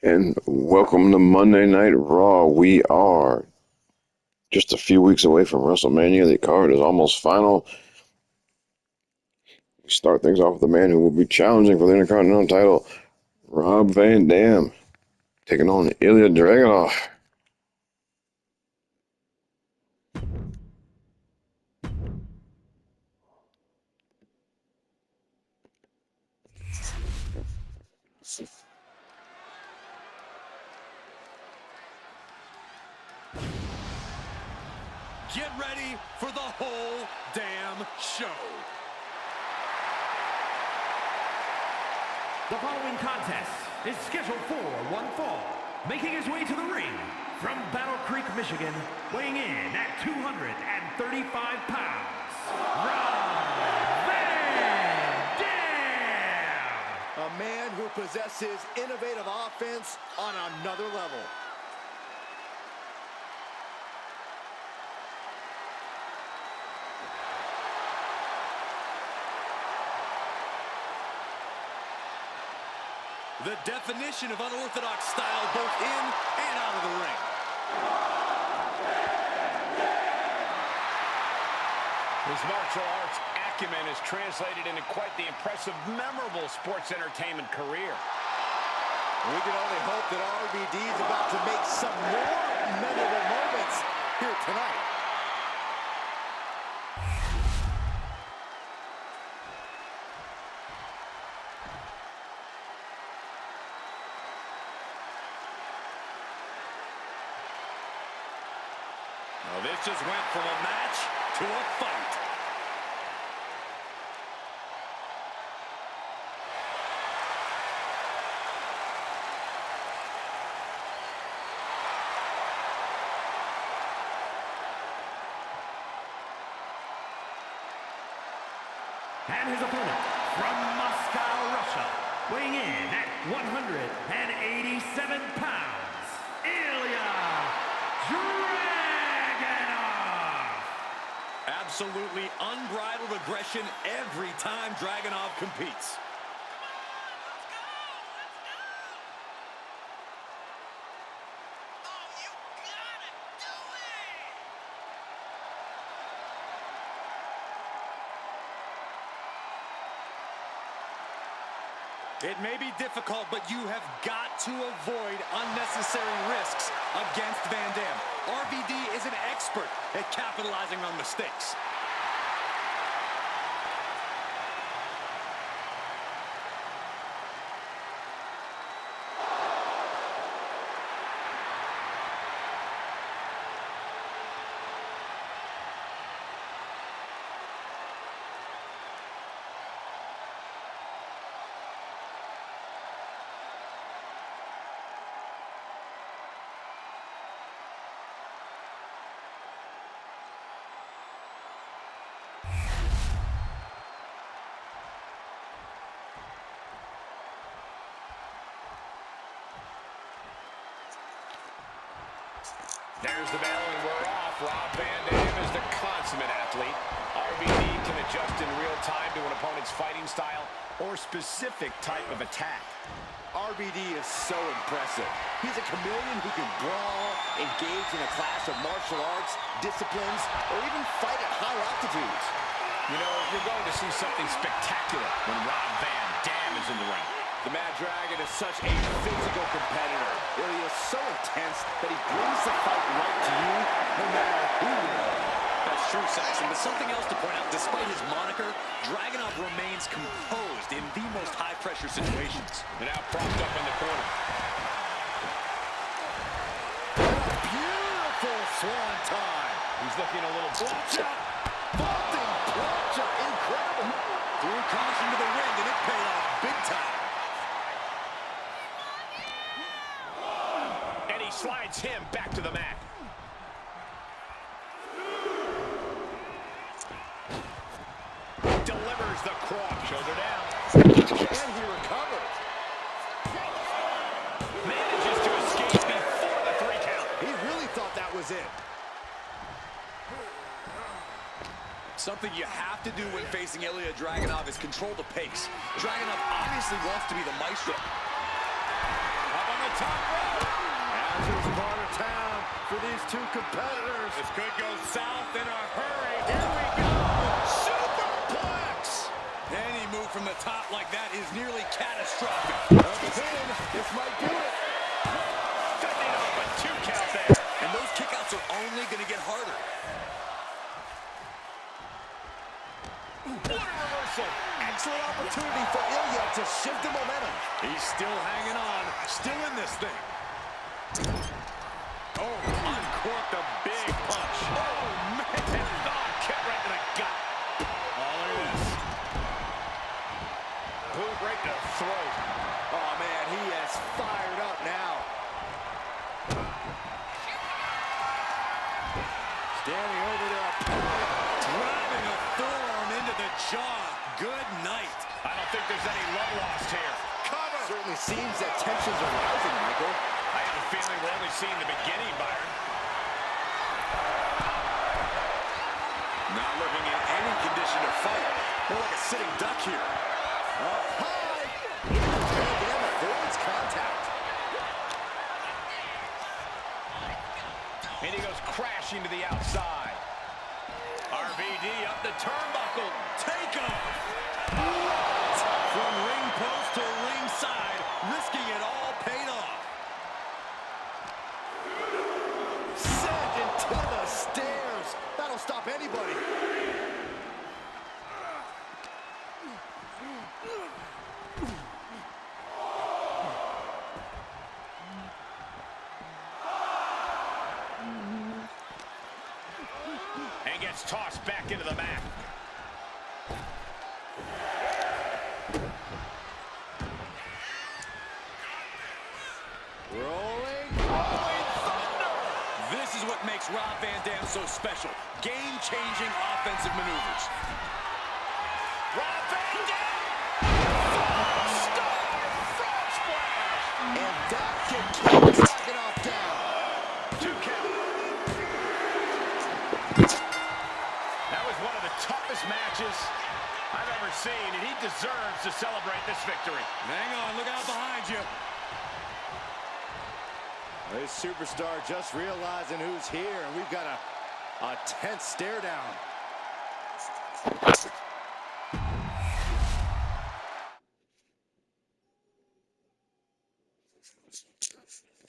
And welcome to Monday Night Raw. We are just a few weeks away from WrestleMania. The card is almost final. We start things off with the man who will be challenging for the Intercontinental title, Rob Van Dam, taking on Ilya Dragunov. Get ready for the whole damn show. The following contest is scheduled for one fall. Making his way to the ring from Battle Creek, Michigan, weighing in at 235 pounds, Rob Van Dam! A man who possesses innovative offense on another level. The definition of unorthodox style both in and out of the ring. His martial arts acumen is translated into quite the impressive, memorable sports entertainment career. We can only hope that RVD is about to make some more memorable moments here tonight. Well, this just went from a match to a fight. And his opponent from Moscow, Russia, weighing in at 187 pounds, Ilya Dragunov! Absolutely unbridled aggression every time Dragunov competes. It may be difficult, but you have got to avoid unnecessary risks against Van Dam. RVD is an expert at capitalizing on mistakes. There's the bell and we're off. Rob Van Dam is the consummate athlete. RVD can adjust in real time to an opponent's fighting style or specific type of attack. RVD is so impressive. He's a chameleon who can brawl, engage in a clash of martial arts, disciplines, or even fight at high altitudes. You know, you're going to see something spectacular when Rob Van Dam is in the ring. The Mad Dragon is such a physical competitor. Ilya is so intense that he brings the fight right to you, no matter who you are. That's true, Saxon, but something else to point out. Despite his moniker, Dragunov remains composed in the most high-pressure situations. And now propped up in the corner. Beautiful swan time. He's looking a little... Watch out! Vaulting plunger, incredible. Threw caution to the wind, and it paid off big time. And he slides him back to the mat. Delivers the cross. Shoulder down. And he recovers. Manages to escape before the 3 count. He really thought that was it. Something you have to do when facing Ilya Dragunov is control the pace. Dragunov obviously wants to be the maestro. Up on the top rope. Hazard's part of town for these two competitors. This could go south in a hurry. Here we go. Superplex. Any move from the top like that is nearly catastrophic. A pin. This might do it. Fending off a 2 count there. And those kickouts are only going to get harder. What a reversal. Excellent opportunity for Ilya to shift the momentum. He's still hanging on. Still in this thing. Oh, uncorked a big punch. Oh, man. Oh, kick right to the gut. Oh, look at this. Boot right to the throat. Oh, man, he is fired up now. Standing over their opponent, driving a forearm into the jaw. Good night. I don't think there's any love lost here. Cover. Certainly seems that tensions are rising, Michael. I have a feeling we're only seeing the beginning, Byron. Not looking in any condition to fight. More like a sitting duck here. Up high. And again, avoids contact. And he goes crashing to the outside. RVD up the turnbuckle. Take off. From ring post to ringside, risking it all paid off. Sent into the stairs. That'll stop anybody. And gets tossed back into the mat. Rolling thunder. This is what makes Rob Van Dam so special. Game-changing offensive maneuvers. Rob Van Dam! Star frog splash! And that can keep Dragunov down. 2 count. That was one of the toughest matches I've ever seen, and he deserves to celebrate this victory. Hang on, look out behind you. This superstar just realizing who's here, and we've got a tense stare down.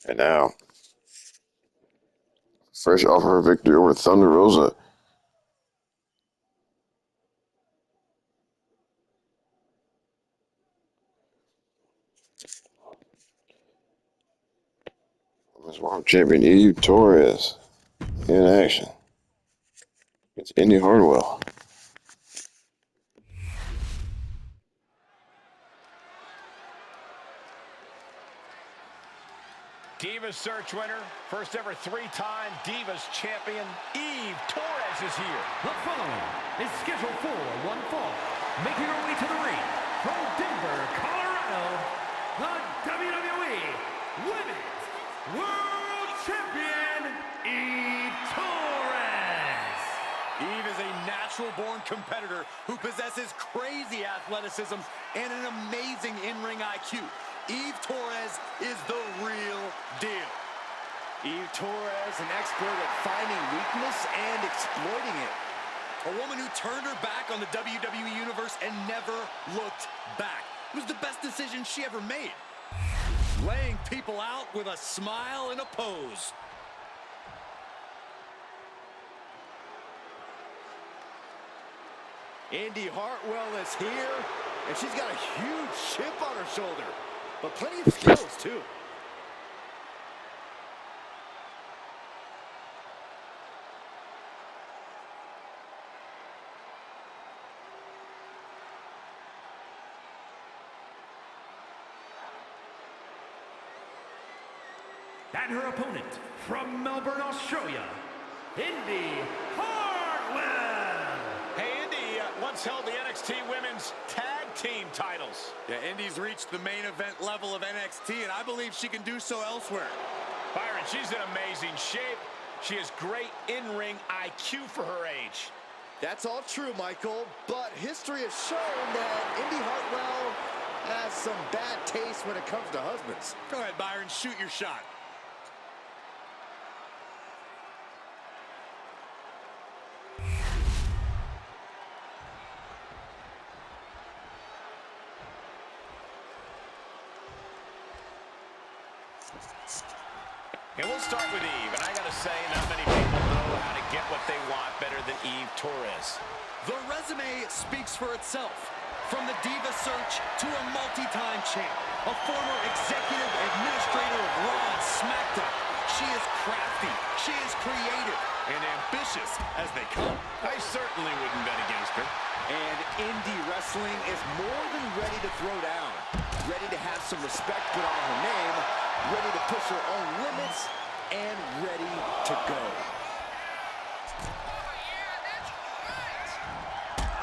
And now, fresh off her victory over Thunder Rosa, Women's World Champion Eve Torres in action. It's Indy Hartwell. Divas Search winner, first ever 3-time Divas champion, Eve Torres is here. The following is scheduled for one fall. Making her way to the ring from Denver, Colorado, the WWE Women's World Champion, Eve Torres. Eve is a natural-born competitor who possesses crazy athleticism and an amazing in-ring IQ. Eve Torres is the real deal. Eve Torres, an expert at finding weakness and exploiting it. A woman who turned her back on the WWE Universe and never looked back. It was the best decision she ever made. Laying people out with a smile and a pose. Indy Hartwell is here, and she's got a huge chip on her shoulder, but plenty of skills, too. And her opponent from Melbourne, Australia, Indy Hartwell. Hey, Indy once held the NXT Women's Tag Team titles. Yeah, Indy's reached the main event level of NXT, and I believe she can do so elsewhere. Byron, she's in amazing shape. She has great in-ring IQ for her age. That's all true, Michael, but history has shown that Indy Hartwell has some bad taste when it comes to husbands. Go ahead, Byron, shoot your shot. And we'll start with Eve, and I gotta say, not many people know how to get what they want better than Eve Torres. The resume speaks for itself. From the Diva search to a multi-time champ, a former executive administrator of Raw and SmackDown. She is crafty, she is creative, and ambitious as they come. I certainly wouldn't bet against her. And indie wrestling is more than ready to throw down. Ready to have some respect put on her name, ready to push her own limits, and ready to go.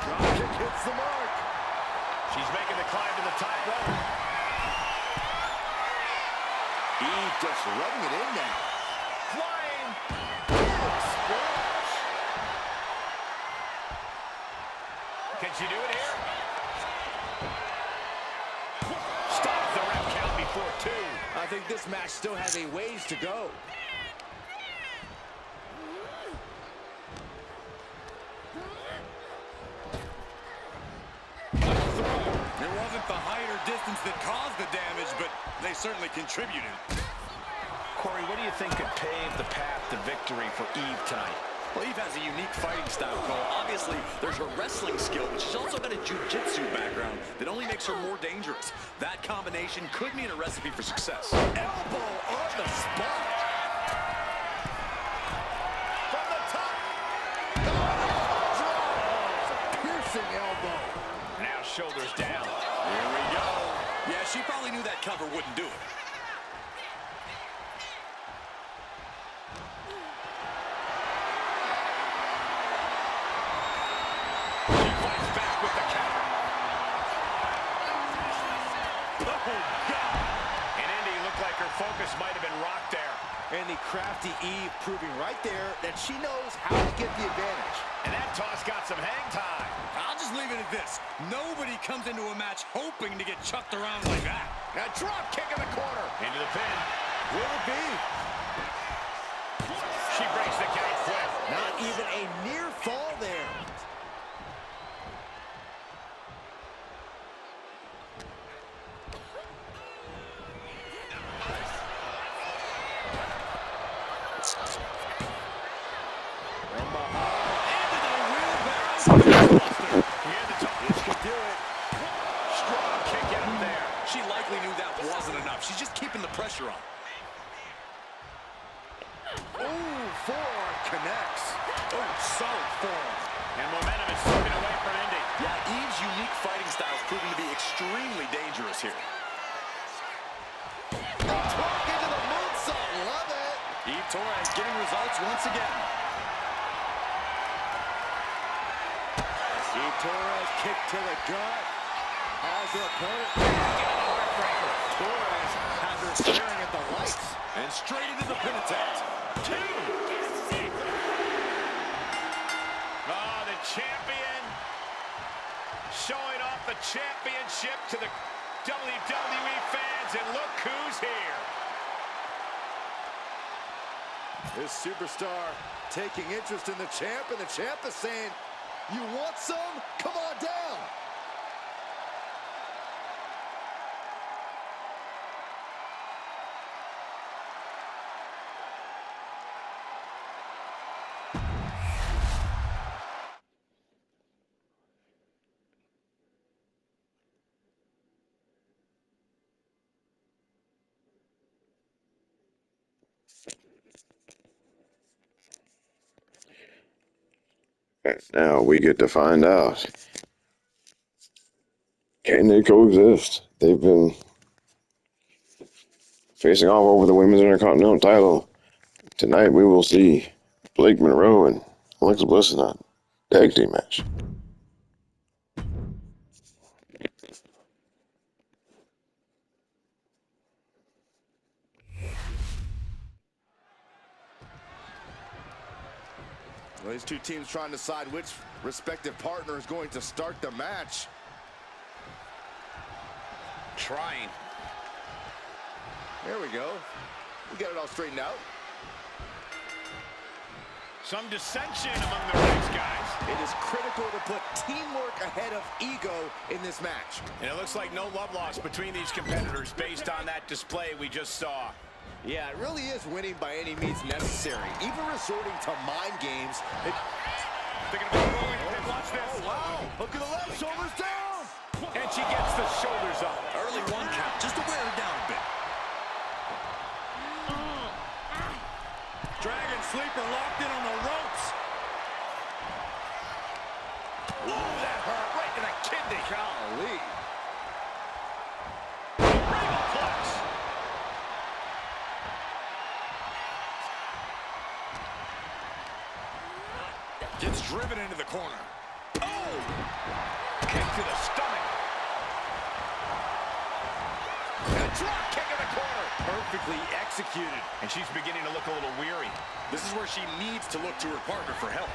Dropkick hits the mark. She's making the climb to the top rope. Eve just rubbing it in now. Flying. Big splash. Can she do it here? Stops the ref count before 2. I think this match still has a ways to go. It wasn't the height or distance that caused the damage, but they certainly contributed. Corey, what do you think could pave the path to victory for Eve tonight? Well, Eve has a unique fighting style, Cole. Obviously, there's her wrestling skill, but she's also got a jiu-jitsu background that only makes her more dangerous. That combination could mean a recipe for success. Elbow on the spot. From the top. Piercing elbow. Now shoulders down. Here we go. Yeah, she probably knew that cover wouldn't do it. She fights back with the counter. Oh, God. And Indy looked like her focus might have been rocked there. And the crafty Eve proving right there that she knows how to get the advantage. And that toss got some hang time. I'll just leave it at this. Nobody comes into a match hoping to get chucked around like that. Now drop kick in the corner. Into the pin. Will it be? She breaks the count quick. Not even a near fall there. From behind. Into the wheelbarrow. This could do it. Strong kick out there. She likely knew that wasn't enough. She's just keeping the pressure on. Ooh, forearm connects. Oh, solid forearm. And momentum is slipping away from Indy. Yeah, Eve's unique fighting style is proving to be extremely dangerous here. Truck into the moonsault. Love it. Eve Torres getting results once again. Eve Torres kick to the gut. Has her opponent. Torres has her staring at the lights. And straight into the pin attempt. 2. Oh, the champion showing off the championship to the WWE fans, and look who's here. This superstar taking interest in the champ, and the champ is saying, you want some? Come on down. And now we get to find out, can they coexist? They've been facing off over the Women's Intercontinental title. Tonight we will see Blake Monroe and Alexa Bliss in a tag team match. Well, these two teams trying to decide which respective partner is going to start the match. Trying. There we go. We got it all straightened out. Some dissension among the ranks, guys. It is critical to put teamwork ahead of ego in this match. And it looks like no love lost between these competitors based on that display we just saw. Yeah, it really is winning by any means necessary. Even resorting to mind games. Thinking about rolling. Watch this. Oh, wow. Hook of the leg, shoulders down. And she gets the shoulders up. Early one count, just to wear her down a bit. Dragon sleeper locked in on the ropes. Ooh, that hurt right to the kidney. Golly. Regal clutch. Gets driven into the corner. Oh! Kick to the stomach. And a drop kick in the corner. Perfectly executed. And she's beginning to look a little weary. This is where she needs to look to her partner for help.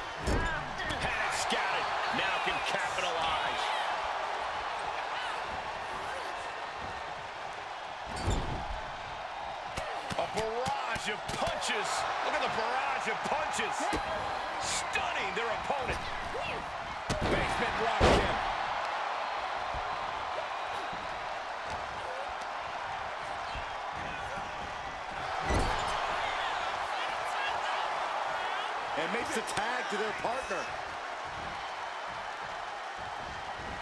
Had it scouted. Now can capitalize. A barrage of punches. Look at the barrage of punches. Stunning their opponent. Basement drop kick. And makes the tag to their partner.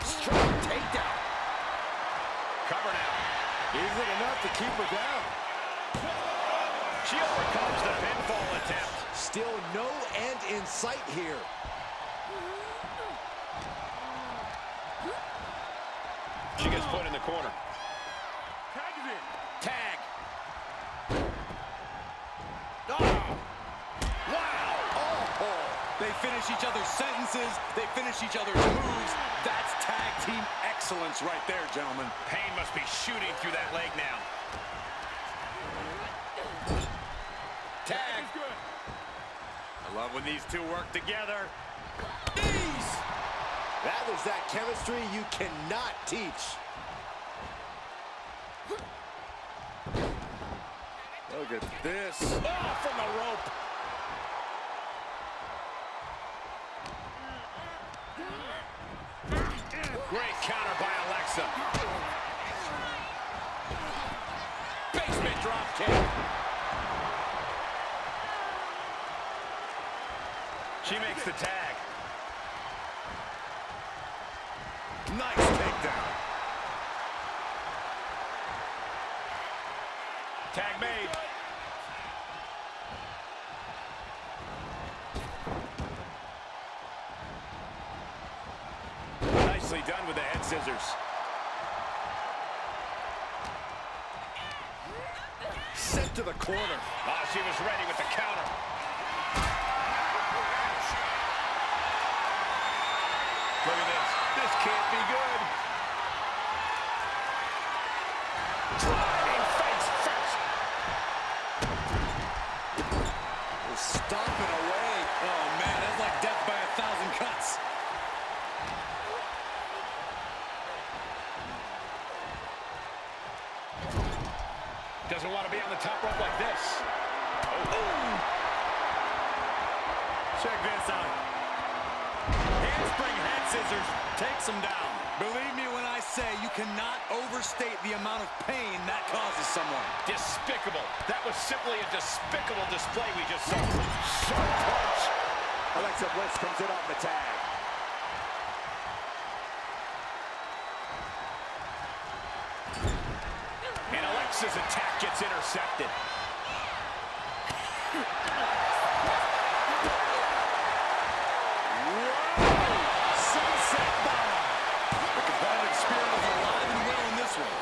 Strong takedown. Cover now. Is it enough to keep her down? She overcomes the pinfall attempt. Still no end in sight here. She gets put in the corner. Tag. Oh. Wow. Oh. They finish each other's sentences. They finish each other's moves. That's tag team excellence right there, gentlemen. Pain must be shooting through that leg now. Tag. I love when these two work together. Knees. That was that chemistry you cannot teach. Look at this. Oh, from the rope. Great counter by Alexa. Basement drop kick. She makes the tag. Nice takedown. Tag made. Nicely done with the head scissors. Sent to the corner. Oh, she was ready with the counter. Look at this. This can't be good. Driving face first. Stomping away. Oh, man, that's like death by 1,000 cuts. Doesn't want to be on the top rope like this. Oh. Check this out. Handspring head scissors takes him down. Believe me when I say you cannot overstate the amount of pain that causes someone. Despicable. That was simply a despicable display we just saw. Sharp punch. Alexa Bliss comes in on the tag. And Alexa's attack gets intercepted. Sunset bomb. The competitive spirit is alive and well in this one.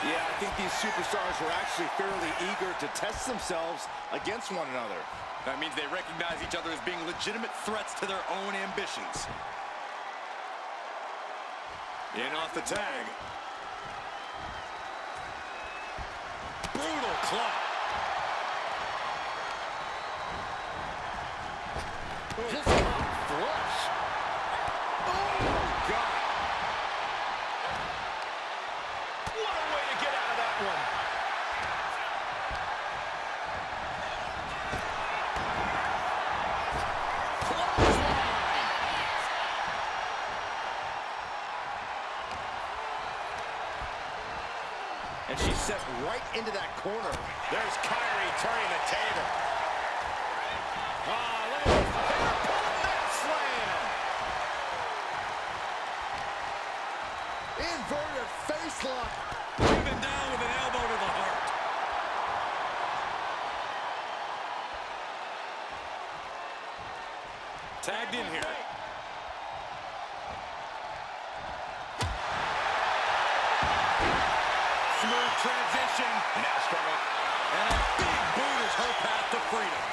Yeah, I think these superstars are actually fairly eager to test themselves against one another. That means they recognize each other as being legitimate threats to their own ambitions. In off the tag. Brutal club. Just caught flush. Oh, God. What a way to set right into that corner. There's Kyrie turning the table. Oh, look at this. Mat slam. Inverted face lock. Driven down with an elbow to the heart. Tagged in here. Smooth transition. Now struggle. And a big boot is her path to freedom.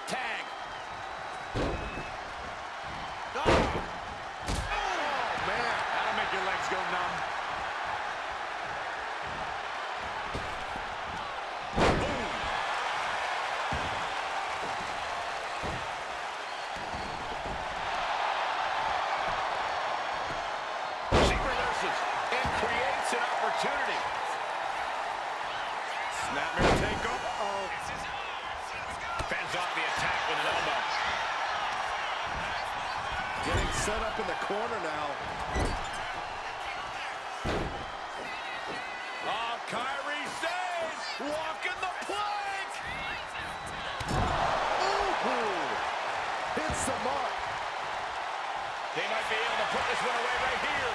Tag. Man, that'll make your legs go numb. Boom. She reverses and creates an opportunity. Snapmare takeover. Fends off the attack with an elbow. Getting set up in the corner now. Oh, Kyrie saves. Walking the plank. Ooh. Hits the mark. They might be able to put this one away right here.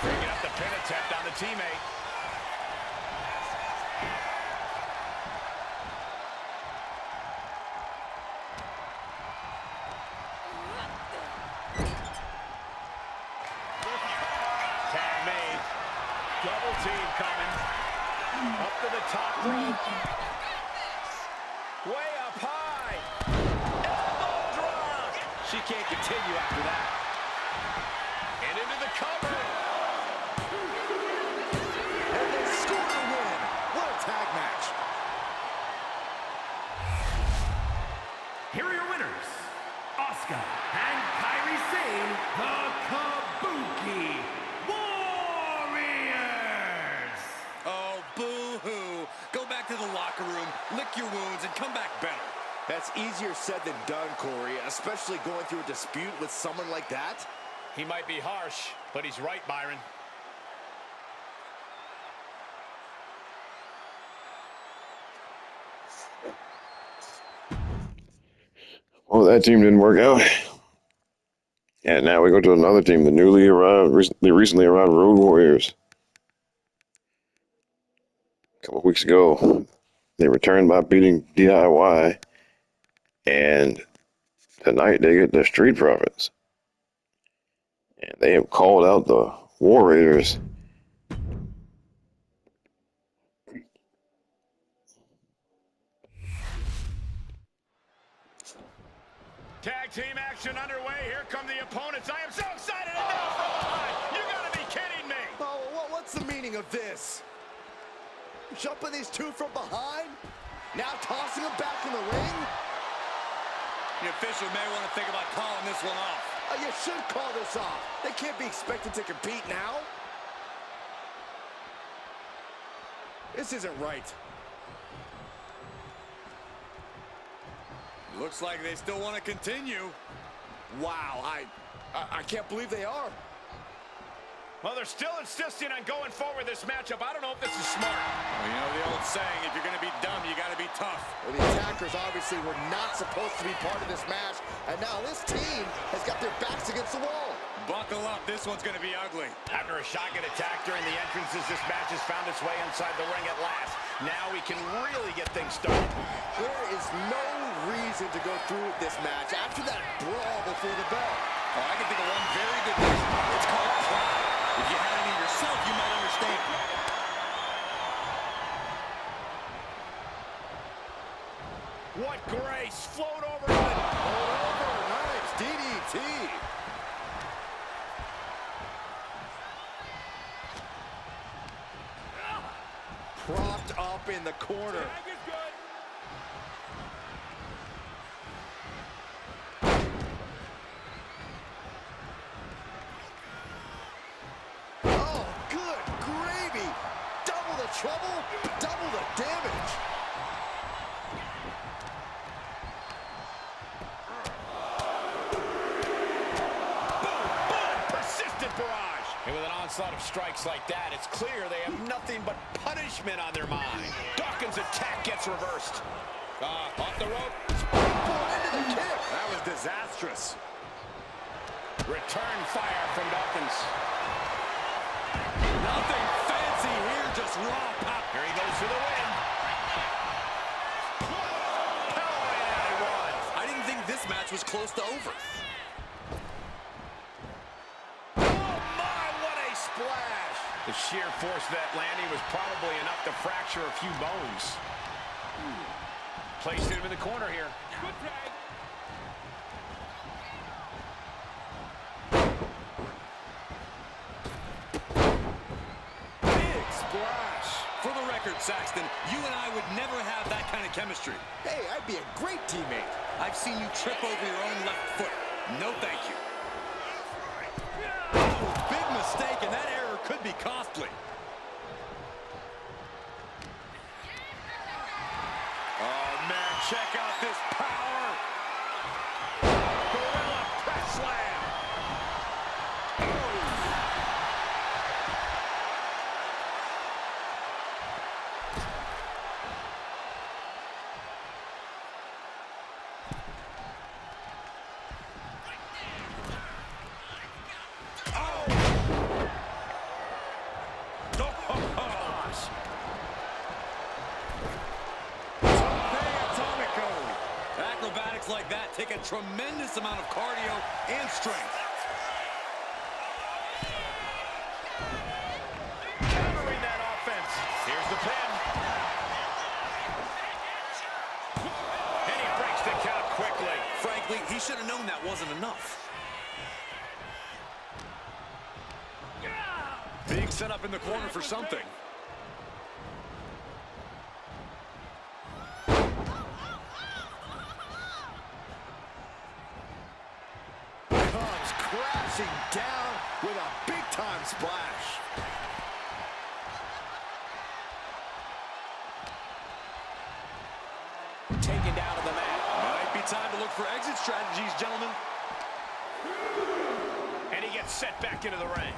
Bringing up the pin attempt on the teammate. Tag made. Double team coming. Up to the top rope. Way up high. Elbow drop. She can't continue after that. And into the cover. And they score the win. What a tag match. Here are your winners, Asuka and Kairi Sane, the Kabuki Warriors. Oh, boo-hoo. Go back to the locker room, lick your wounds, and come back better. That's easier said than done, Corey, especially going through a dispute with someone like that. He might be harsh, but he's right, Byron. Well, that team didn't work out. And now we go to another team, the recently arrived Road Warriors. A couple of weeks ago, they returned by beating DIY, and tonight they get the Street Profits. And they have called out the War Raiders. Tag team action underway. Here come the opponents. I am so excited. And now from behind. You gotta be kidding me. Oh, what's the meaning of this? Jumping these two from behind? Now tossing them back in the ring? The official may want to think about calling this one off. You should call this off. They can't be expected to compete now. This isn't right. Looks like they still want to continue. Wow, I can't believe they are. Well, they're still insisting on going forward this matchup. I don't know if this is smart. Well, you know the old saying, if you're going to be dumb, you got to be tough. Well, the attackers obviously were not supposed to be part of this match, and now this team has got their backs against the wall. Buckle up, this one's going to be ugly. After a shotgun attack during the entrances, this match has found its way inside the ring at last. Now we can really get things started. There is no reason to go through with this match after that brawl before the bell. Oh, I can think of one very good reason. It's called pride. If you had any yourself, you might understand. What grace! Float over to the... Nice DDT. Propped up in the corner. Oh, good gravy. Double the trouble, double the damage. onslaught of strikes like that, it's clear they have nothing but punishment on their mind. Dawkins' attack gets reversed. Off the rope. Springboard into the kick. That was disastrous. Return fire from Dawkins. Nothing fancy here, just raw power. Here he goes for the win. I didn't think this match was close to over. Splash! The sheer force of that landing was probably enough to fracture a few bones. Placed him in the corner here. Good tag. Big splash. For the record, Saxton, you and I would never have that kind of chemistry. Hey, I'd be a great teammate. I've seen you trip over your own left foot. No thank you. Big mistake, and that error could be costly. Oh, man, check out this power. Gorilla press slam. Acrobatics like that take a tremendous amount of cardio and strength. Countering that offense. Here's the pin. And he breaks the count quickly. Frankly, he should have known that wasn't enough. Being set up in the corner for something. Comes crashing down with a big-time splash. Taken down to the mat. Might be time to look for exit strategies, gentlemen. And he gets set back into the ring.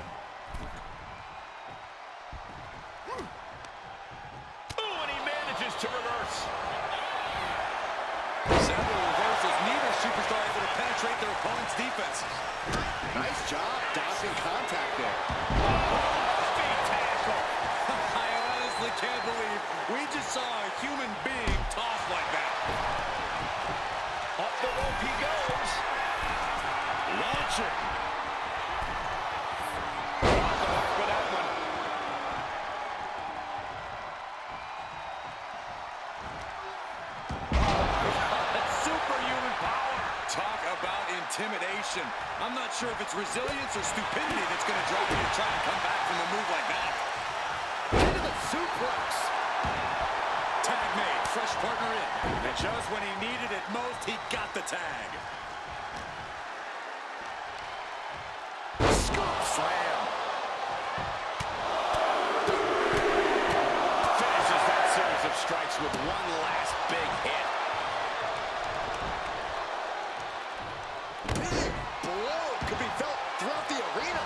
Oh, and he manages to reverse. Several reversals. Neither superstar able to penetrate their opponent's defense. Nice job dodging contact there. Feet tackle. I honestly can't believe we just saw a human being tossed like that. Up the rope he goes. Launching. Off the mark with that one. Superhuman power. Talk about intimidation. I'm not sure if it's resilience or stupidity that's going to drive you to try and come back from a move like that. Into the suplex. Tag made. Fresh partner in. And just when he needed it most, he got the tag. Scoop slam. Finishes that series of strikes with one last big hit. Big blow could be felt throughout the arena.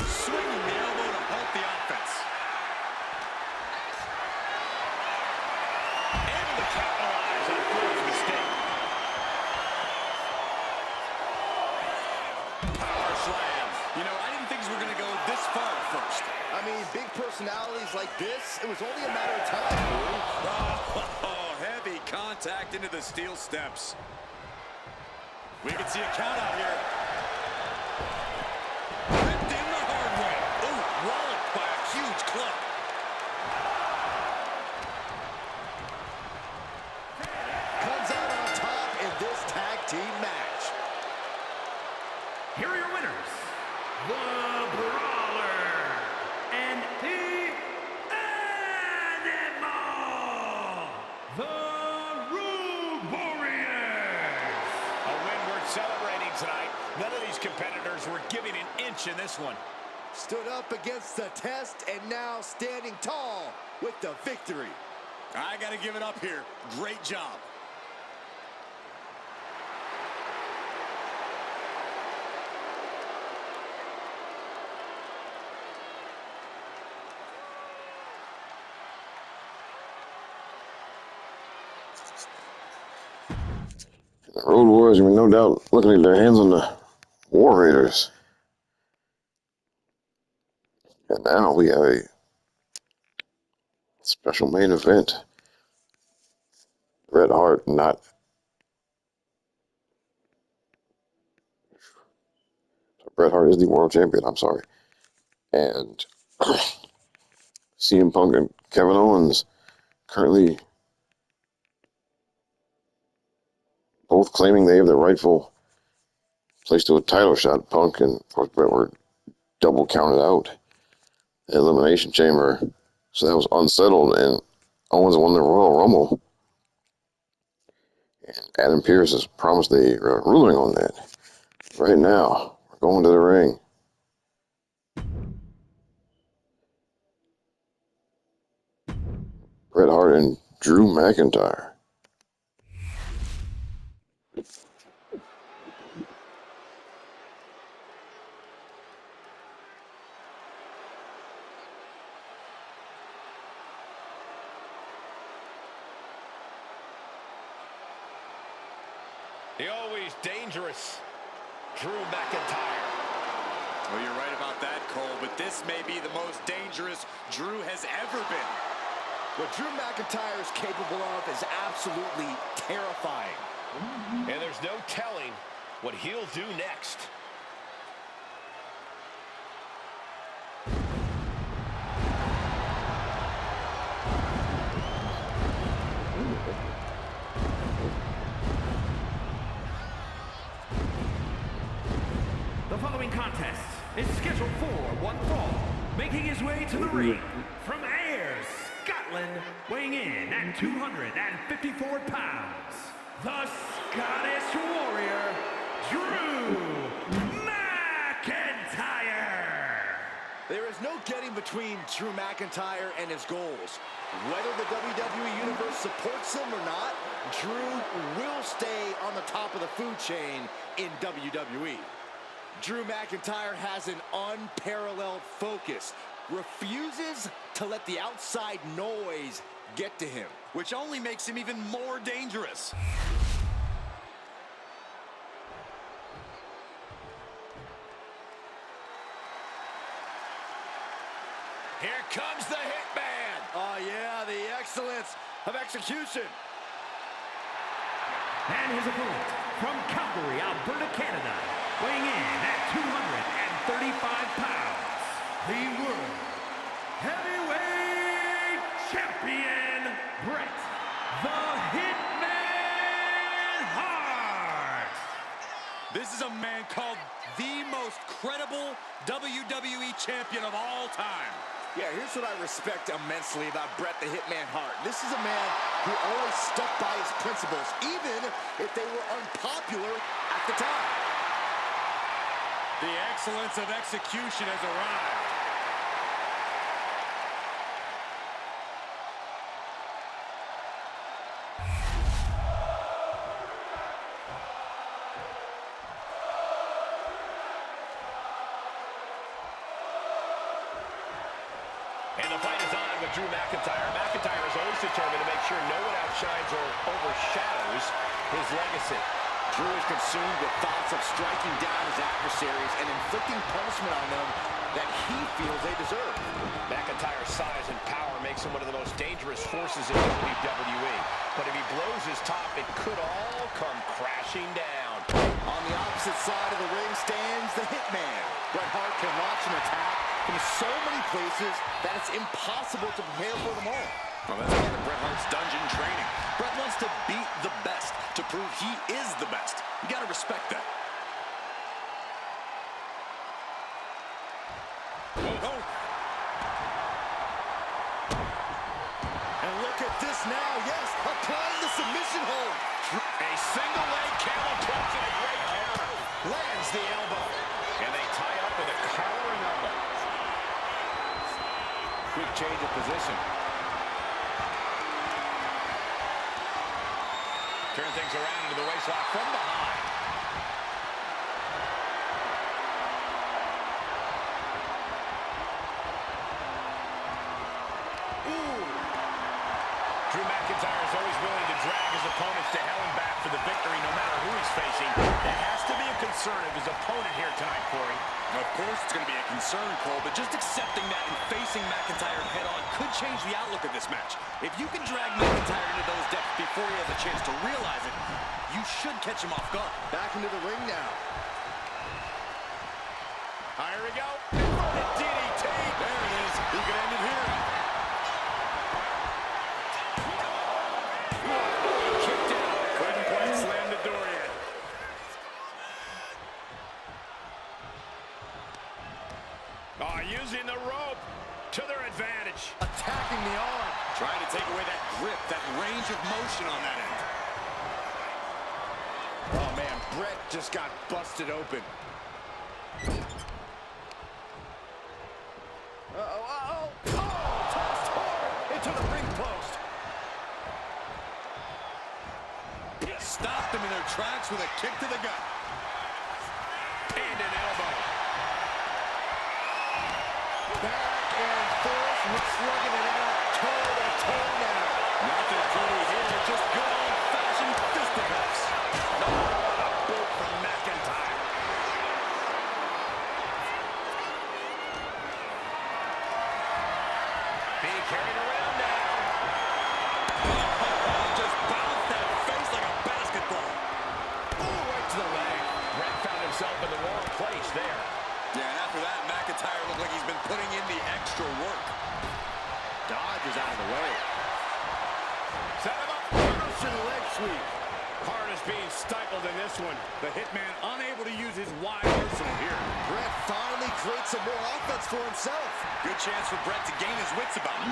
Swinging the elbow to help the offense. Able to capitalize on Ford's mistake. Power slam. You know, I didn't think we were going to go this far at first. I mean, big personalities like this, it was only a matter of time. Oh, heavy contact into the steel steps. We can see a count out here. Ripped in the hard way. Ooh, walloped by a huge club. Comes out on top in this tag team match. Here are your winners, the Brawler and the Animal, the Road Warriors. A win worth celebrating tonight. None of these competitors were giving an inch in this one. Stood up against the test and now standing tall with the victory. I got to give it up here. Great job. The Road Warriors, I mean, no doubt, looking at their hands on the War Raiders. And now we have a special main event. Bret Hart not. Bret Hart is the world champion, I'm sorry. And CM Punk and Kevin Owens currently both claiming they have the rightful place to a title shot. Punk and, of course, Bret were double counted out in the Elimination Chamber. So that was unsettled, and Owens won the Royal Rumble. And Adam Pearce has promised a ruling on that. Right now, we're going to the ring. Bret Hart and Drew McIntyre. The always dangerous Drew McIntyre. Well, you're right about that, Cole, but this may be the most dangerous Drew has ever been. What Drew McIntyre is capable of is absolutely terrifying. And there's no telling what he'll do next. The following contest is scheduled for one fall. Making his way to the ring from Ayr, Scotland, weighing in at 254 pounds, the Scottish Warrior, Drew McIntyre. There is no getting between Drew McIntyre and his goals. Whether the WWE Universe supports him or not, Drew will stay on the top of the food chain in WWE. Drew McIntyre has an unparalleled focus, refuses to let the outside noise get to him, which only makes him even more dangerous. Here comes the Hitman. Oh yeah, the excellence of execution. And his opponent from Calgary, Alberta, Canada, weighing in at 235 pounds, the World Heavyweight Champion, Bret the Hitman Hart. This is a man called the most credible WWE champion of all time. Yeah, here's what I respect immensely about Bret the Hitman Hart. This is a man who always stuck by his principles, even if they were unpopular at the time. The excellence of execution has arrived. And the fight is on with Drew McIntyre. McIntyre is always determined to make sure no one outshines or overshadows his legacy. Drew is consumed with thoughts of striking down his adversaries and inflicting punishment on them that he feels they deserve. McIntyre's size and power makes him one of the most dangerous forces in WWE. But if he blows his top, it could all come crashing down. On the opposite side of the ring stands the Hitman. Bret Hart can launch an attack from so many places that it's impossible to prepare for them all. Well, that's part of Bret Hart's dungeon training. Bret wants to beat the best, to prove he is the best. You gotta respect that. Oh. And look at this now, yes, applying the submission hold. A single leg camel clutch and a great counter. Lands the elbow. And they tie up with a collar and elbow. Quick change of position. Turn things around into the waistlock from behind. Drew McIntyre is always willing to drag his opponents to hell and back for the victory, no matter who he's facing. That has to be a concern of his opponent here tonight, Corey. Of course it's going to be a concern, Cole, but just accepting that and facing McIntyre head-on could change the outlook of this match. If you can drag McIntyre into those depths before he has a chance to realize it, you should catch him off guard. Back into the ring now. Here we go. Inverted DDT. There it is. He could end it here. Kicked out. Couldn't quite slam the door yet. Using the rope to their advantage. Attacking the arm. Trying to take away that grip, that range of motion on that end. Oh, man, Bret just got busted open. Uh-oh. Oh, tossed hard into the ring post. Stopped them in their tracks with a kick to the gut. And an elbow. Back and forth, slugging it out, toe to toe now. Nothing pretty here, just good old-fashioned fisticuffs. A boot from McIntyre. Being carried around now. Just bounced that face like a basketball. Oh, right to the leg. Bret found himself in the wrong place there. Yeah, and after that, McIntyre looked like he's been putting in the extra work. Dodge is out of the way. Set him up. Russian leg sweep. Hart is being stifled in this one. The Hitman unable to use his wide arsenal here. Bret finally creates some more offense for himself. Good chance for Bret to gain his wits about him.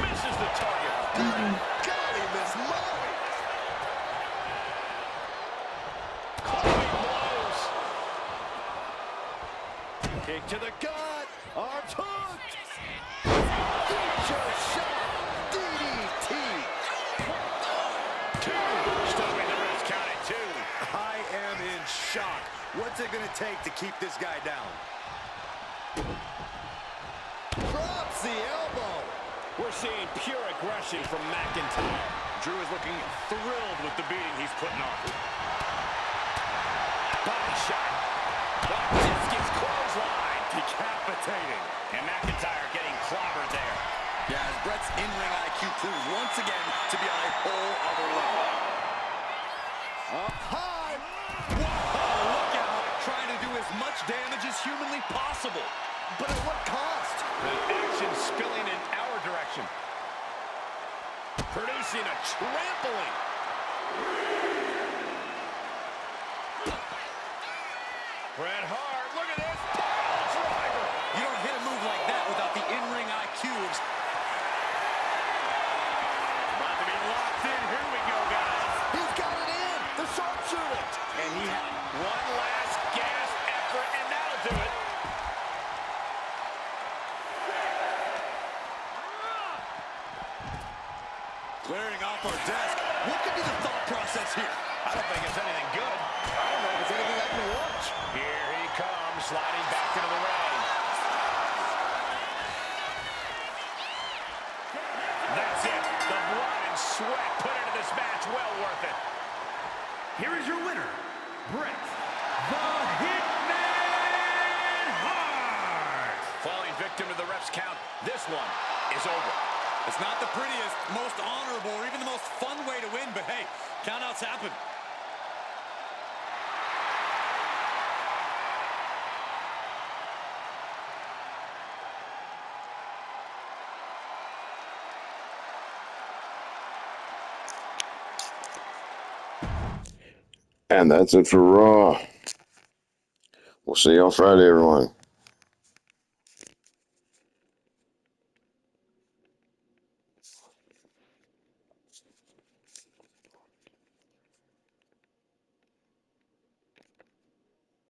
Misses the target. God, he missed Molly. Clubbing blows. Kick to the gut. Arms hooked. Future shot. DDT. Two. Stopping the rest, count at two. I am in shock. What's it going to take to keep this guy down? Drops the elbow. We're seeing pure aggression from McIntyre. Drew is looking thrilled with the beating he's putting on. Body shot. The discus clothesline. Decapitating. And McIntyre getting clobbered there. Yeah, as Bret's in-ring IQ proved once again to be on a whole other level. Up high. Whoa, look out. Trying to do as much damage as humanly possible. But at what cost? The action spilling in our direction. Producing a trampling. Bret Hart, look at this. Pile driver. You don't hit a move like that without the in-ring IQ. About to be locked in. Here we go, guys. He's got it in. The sharpshooter. And he had one last gasp effort, and that'll do it. Clearing off our desk. What could be the thought process here? I don't think it's anything good. I don't know if it's anything I can watch. Here he comes, sliding back into the ring. That's it. The blood and sweat put into this match. Well worth it. Here is your winner, Bret the Hitman Hart. Falling victim to the ref's count. This one is over. It's not the prettiest, most honorable, or even the most fun way to win, but hey, countouts happen. And that's it for Raw. We'll see you on Friday, everyone.